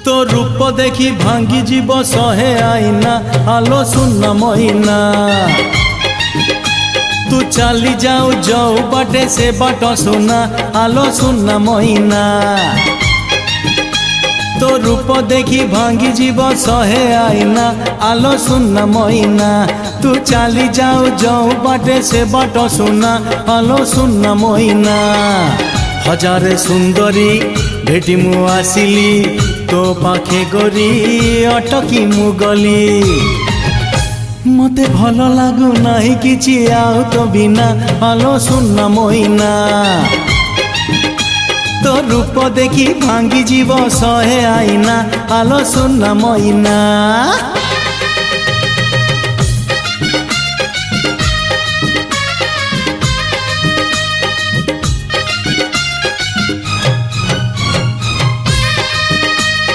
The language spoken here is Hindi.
तो रूप देखी भांगी जीव शहे आईना आलो सुन महीना तू चली जाऊ जाऊ बाटे से बाट सुना आलो सुन महीना तो रूप देखी भांगी जीव शहे आईना आलो सुन महीना तू चली जाऊ जाऊ बाटे से बाट सुना आलो सुन महीना हजारे सुंदरी भेटी मु आसिली तो पाखे गोरी अटकी मु गली मते भल लागू नाही किछि आउ तो बिना आलो सुन महीना तो रूप देखी भांगी जीव शहे आईना आलो सुन महीना।